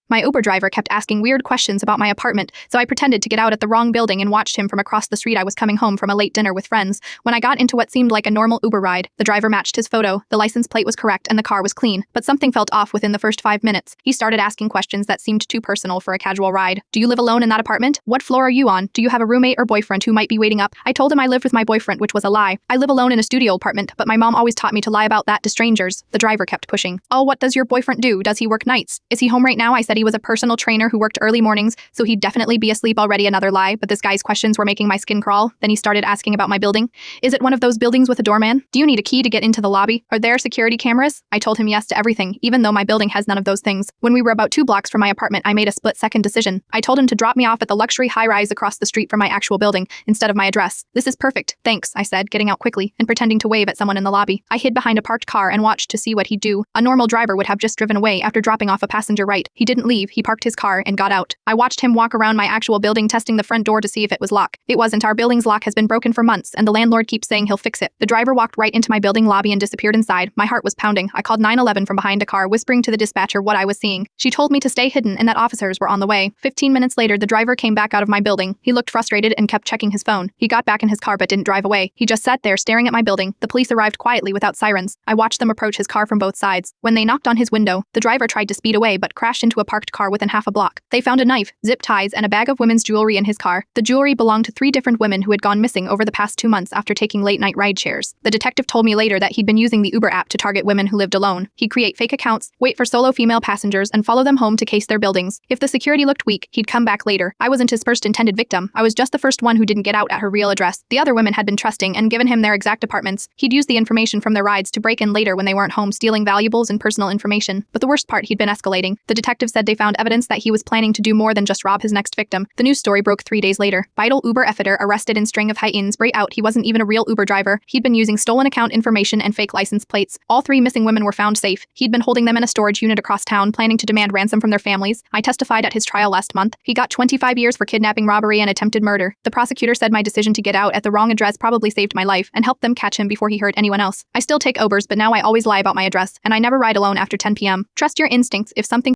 My Uber driver kept asking weird questions about my apartment, so I pretended to get out at the wrong building and watched him from across the street. I was coming home from a late dinner with friends. When I got into what seemed like a normal Uber ride, the driver matched his photo, the license plate was correct, and the car was clean. But something felt off within the first 5 minutes. He started asking questions that seemed too personal for a casual ride. Do you live alone in that apartment? What floor are you on? Do you have a roommate or boyfriend who might be waiting up? I told him I lived with my boyfriend, which was a lie. I live alone in a studio apartment, but my mom always taught me to lie about that to strangers. The driver kept pushing. Oh, what does your boyfriend do? Does he work nights? Is he home right now? I said he was a personal trainer who worked early mornings, so he'd definitely be asleep already. Another lie, but this guy's questions were making my skin crawl. Then he started asking about my building. Is it one of those buildings with a doorman? Do you need a key to get into the lobby? Are there security cameras? I told him yes to everything, even though my building has none of those things. When we were about 2 blocks from my apartment, I made a split-second decision. I told him to drop me off at the luxury high-rise across the street from my actual building, instead of my address. This is perfect, thanks, I said, getting out quickly and pretending to wave at someone in the lobby. I hid behind a parked car and watched to see what he'd do. A normal driver would have just driven away after dropping off a passenger, right? He didn't leave, he parked his car and got out. I watched him walk around my actual building, testing the front door to see if it was locked. It wasn't. Our building's lock has been broken for months, and the landlord keeps saying he'll fix it. The driver walked right into my building lobby and disappeared inside. My heart was pounding. I called 911 from behind a car, whispering to the dispatcher what I was seeing. She told me to stay hidden and that officers were on the way. 15 minutes later, the driver came back out of my building. He looked frustrated and kept checking his phone. He got back in his car but didn't drive away. He just sat there staring at my building. The police arrived quietly without sirens. I watched them approach his car from both sides. When they knocked on his window, the driver tried to speed away but crashed into a parked car within half a block. They found a knife, zip ties, and a bag of women's jewelry in his car. The jewelry belonged to 3 different women who had gone missing over the past 2 months after taking late-night ride shares. The detective told me later that he'd been using the Uber app to target women who lived alone. He'd create fake accounts, wait for solo female passengers, and follow them home to case their buildings. If the security looked weak, he'd come back later. I wasn't his first intended victim. I was just the first one who didn't get out at her real address. The other women had been trusting and given him their exact apartments. He'd used the information from their rides to break in later when they weren't home, stealing valuables and personal information. But the worst part, he'd been escalating. The detective said they found evidence that he was planning to do more than just rob his next victim. The news story broke 3 days later. Vital Uber effitter arrested in string of high-ins. Break out, he wasn't even a real Uber driver. He'd been using stolen account information and fake license plates. All 3 missing women were found safe. He'd been holding them in a storage unit across town, planning to demand ransom from their families. I testified at his trial last month. He got 25 years for kidnapping, robbery, and attempted murder. The prosecutor said my decision to get out at the wrong address probably saved my life and helped them catch him before he hurt anyone else. I still take Ubers, but now I always lie about my address, and I never ride alone after 10 p.m. Trust your instincts. If something